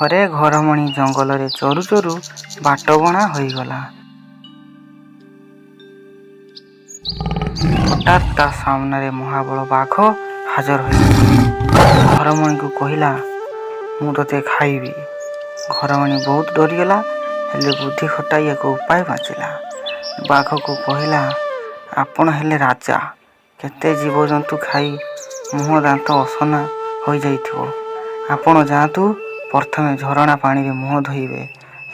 ଥରେ ଘରମଣି ଜଙ୍ଗଲରେ ଚରୁ ଚରୁ ବାଟବଣା ହୋଇଗଲା। ହଠାତ୍ ତା ସାମ୍ନାରେ ମହାବଳ ବାଘ ହାଜର ହୋଇଗଲା। ଘରମଣିକୁ କହିଲା, ମୁଁ ତୋତେ ଖାଇବି। ଘରମଣି ବହୁତ ଡରିଗଲା, ହେଲେ ବୁଦ୍ଧି ଖଟାଇ ଏକ ଉପାୟ ବାଛିଲା। ବାଘକୁ କହିଲା, ଆପଣ ହେଲେ ରାଜା, କେତେ ଜୀବଜନ୍ତୁ ଖାଇ ମୁହଁ ଦାନ୍ତ ଅସନା ହୋଇଯାଇଥିବ। ଆପଣ ଯାଆନ୍ତୁ, ପ୍ରଥମେ ଝରଣା ପାଣିରେ ମୁହଁ ଧୋଇବେ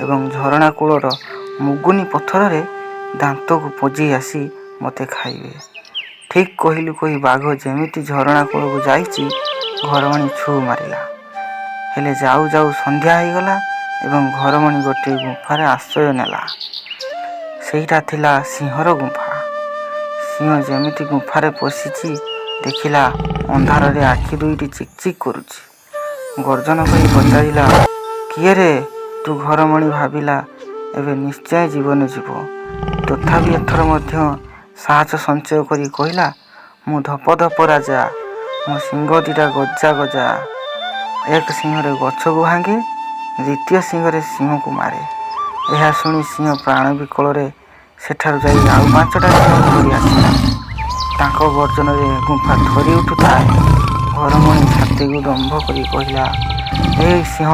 ଏବଂ ଝରଣା କୂଳର ମୁଗୁନି ପଥରରେ ଦାନ୍ତକୁ ପୋଜି ଆସି ମୋତେ ଖାଇବେ। ଠିକ୍ କହିଲୁ କହି ବାଘ ଯେମିତି ଝରଣା କୂଳକୁ ଯାଇଛି, ଘରମଣି ଛୁ ମାରିଲା। ହେଲେ ଯାଉ ଯାଉ ସନ୍ଧ୍ୟା ହୋଇଗଲା ଏବଂ ଘରମଣି ଗୋଟିଏ ଗୁମ୍ଫାରେ ଆଶ୍ରୟ ନେଲା। ସେଇଟା ଥିଲା ସିଂହର ଗୁମ୍ଫା। ସିଂହ ଯେମିତି ଗୁମ୍ଫାରେ ପଶିଛି, ଦେଖିଲା ଅନ୍ଧାରରେ ଆଖି ଦୁଇଟି ଚିକ୍ ଚିକ୍ କରୁଛି। ଗର୍ଜନ କରି ପଚାରିଲା, କିଏ ରେ ତୁ? ଘରମଣି ଭାବିଲା, ଏବେ ନିଶ୍ଚୟ ଜୀବନ ଯିବ। ତଥାପି ଏଥର ମଧ୍ୟ ସାହସ ସଞ୍ଚୟ କରି କହିଲା, ମୁଁ ଧପ ଧପ ରାଜା, ମୋ ଶିଙ୍ଗ ଦିଟା ଗଜା ଗଜା। ଏକ ସିଂହରେ ଗଛକୁ ଭାଙ୍ଗେ, ଦ୍ୱିତୀୟ ସିଂହରେ ସିଂହକୁ ମାରେ। ଏହା ଶୁଣି ସିଂହ ପ୍ରାଣ ବିକଳରେ ସେଠାରୁ ଯାଇ ଆଉ 5ଟା ସିଂହକୁ ଧରି ଆସିଲା। ତାଙ୍କ ଗର୍ଜନରେ ଗୁମ୍ଫା ଥରି ଉଠୁଥାଏ। ଘରମଣି ଛାତିକୁ ଦମ୍ଭ କରି କହିଲା, ହେ ସିଂହ,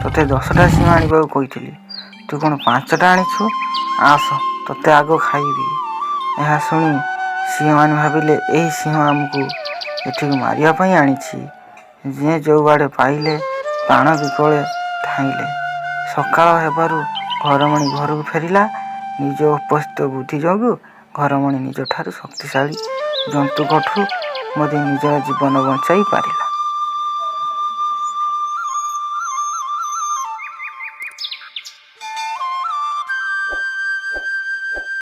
ତୋତେ 10ଟା ସିଂହ ଆଣିବାକୁ କହିଥିଲି, ତୁ କ'ଣ 5ଟା ଆଣିଛୁ? ଆସ, ତୋତେ ଆଗ ଖାଇବି। ଏହା ଶୁଣି ସିଂହମାନେ ଭାବିଲେ, ଏହି ସିଂହ ଆମକୁ ଏଠିକୁ ମାରିବା ପାଇଁ ଆଣିଛି। ଯିଏ ଯେଉଁ ଆଡ଼େ ପାଇଲେ ପ୍ରାଣ ବିକଳେ ଧାଇଁଲେ। ସକାଳ ହେବାରୁ ଘରମଣି ଘରକୁ ଫେରିଲା। ନିଜ ଉପସ୍ଥିତ ବୁଦ୍ଧି ଯୋଗୁଁ ଘରମଣି ନିଜଠାରୁ ଶକ୍ତିଶାଳୀ ଜନ୍ତୁଙ୍କଠୁ ମଧ୍ୟ ନିଜର ଜୀବନ ବଞ୍ଚାଇ ପାରିଲା।